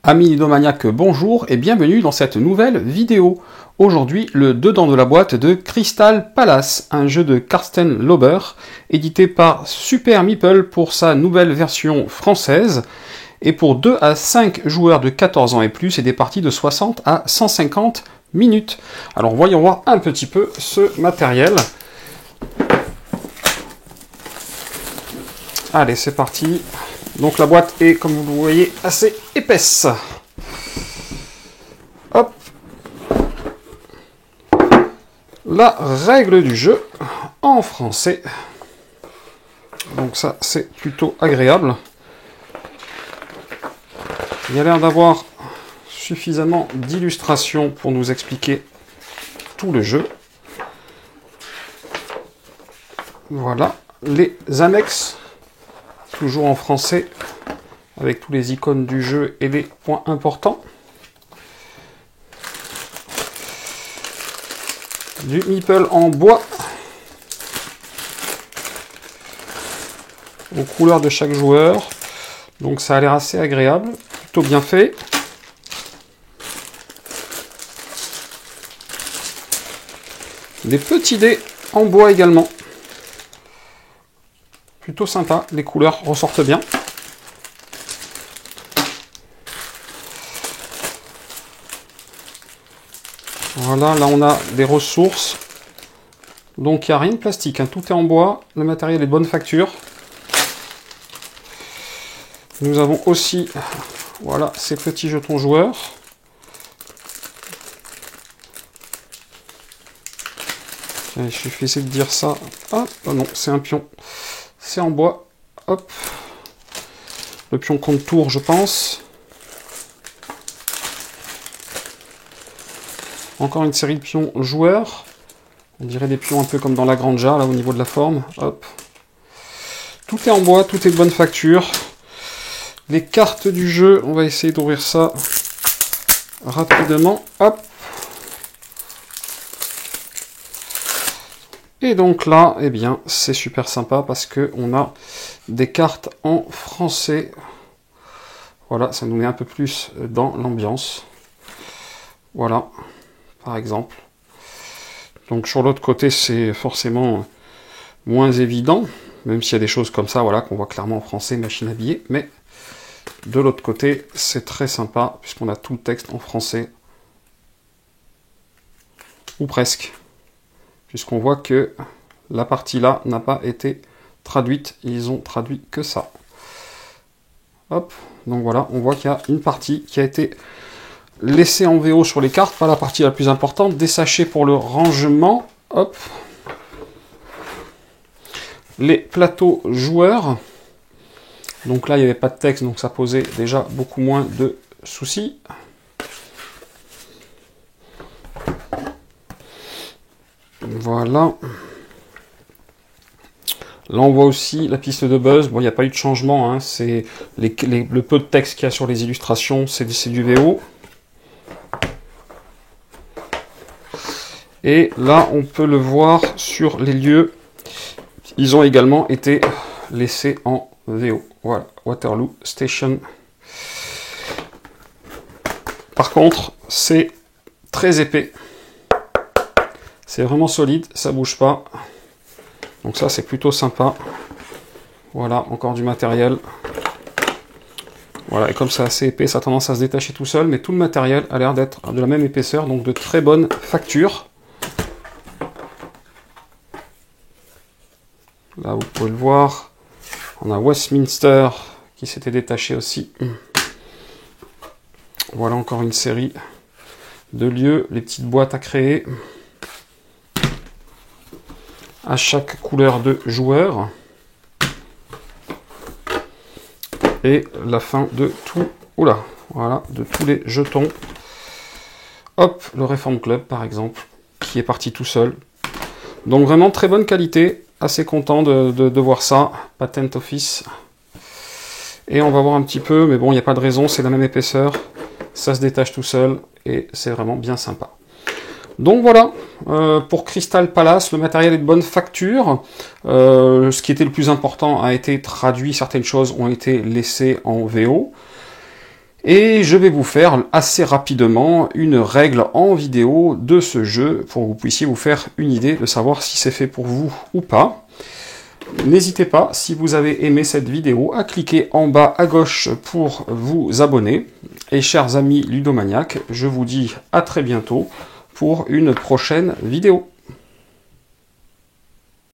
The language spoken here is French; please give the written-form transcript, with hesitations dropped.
Amis ludomaniaques, bonjour et bienvenue dans cette nouvelle vidéo. Aujourd'hui, le dedans de la boîte de Crystal Palace, un jeu de Carsten Lauber, édité par Super Meeple pour sa nouvelle version française, et pour 2 à 5 joueurs de 14 ans et plus, et des parties de 60 à 150 minutes. Alors voyons voir un petit peu ce matériel. Allez, c'est parti. Donc la boîte est, comme vous le voyez, assez épaisse. Hop. La règle du jeu en français. Donc ça, c'est plutôt agréable. Il y a l'air d'avoir suffisamment d'illustrations pour nous expliquer tout le jeu. Voilà. Les annexes, toujours en français, avec tous les icônes du jeu et les points importants. Du meeple en bois, aux couleurs de chaque joueur. Donc ça a l'air assez agréable, plutôt bien fait. Des petits dés en bois également. Plutôt sympa, les couleurs ressortent bien. Voilà, là on a des ressources. Donc il n'y a rien de plastique, hein. Tout est en bois, le matériel est de bonne facture. Nous avons aussi, voilà, ces petits jetons joueurs. Il suffisait de dire ça. Ah, oh non, c'est un pion. C'est en bois. Hop. Le pion compte tour, je pense. Encore une série de pions joueurs. On dirait des pions un peu comme dans la Granja, là, au niveau de la forme. Hop. Tout est en bois, tout est de bonne facture. Les cartes du jeu, on va essayer d'ouvrir ça rapidement. Hop. Et donc là, eh bien, c'est super sympa parce que on a des cartes en français. Voilà, ça nous met un peu plus dans l'ambiance. Voilà, par exemple. Donc sur l'autre côté, c'est forcément moins évident, même s'il y a des choses comme ça, voilà, qu'on voit clairement en français, machine à billets. Mais de l'autre côté, c'est très sympa puisqu'on a tout le texte en français, ou presque. Puisqu'on voit que la partie là n'a pas été traduite, ils ont traduit que ça. Hop, donc voilà, on voit qu'il y a une partie qui a été laissée en VO sur les cartes, pas la partie la plus importante, des sachets pour le rangement, hop. Les plateaux joueurs, donc là il n'y avait pas de texte, donc ça posait déjà beaucoup moins de soucis. Voilà. Là, on voit aussi la piste de buzz. Bon, il n'y a pas eu de changement. Hein. C'est le peu de texte qu'il y a sur les illustrations, c'est du VO. Et là, on peut le voir sur les lieux. Ils ont également été laissés en VO. Voilà, Waterloo Station. Par contre, c'est très épais. C'est vraiment solide, ça bouge pas. Donc ça, c'est plutôt sympa. Voilà, encore du matériel. Voilà, et comme c'est assez épais, ça a tendance à se détacher tout seul, mais tout le matériel a l'air d'être de la même épaisseur, donc de très bonne facture. Là, vous pouvez le voir. On a Westminster qui s'était détaché aussi. Voilà encore une série de lieux, les petites boîtes à créer. À chaque couleur de joueur. Et la fin de tout, oula, voilà, de tous les jetons. Hop, le Reform Club par exemple, qui est parti tout seul. Donc vraiment très bonne qualité, assez content de voir ça. Patent Office. Et on va voir un petit peu, mais bon, il n'y a pas de raison, c'est la même épaisseur. Ça se détache tout seul et c'est vraiment bien sympa. Donc voilà, pour Crystal Palace, le matériel est de bonne facture. Ce qui était le plus important a été traduit, certaines choses ont été laissées en VO. Et je vais vous faire assez rapidement une règle en vidéo de ce jeu pour que vous puissiez vous faire une idée de savoir si c'est fait pour vous ou pas. N'hésitez pas, si vous avez aimé cette vidéo, à cliquer en bas à gauche pour vous abonner. Et chers amis ludomaniaques, je vous dis à très bientôt pour une prochaine vidéo.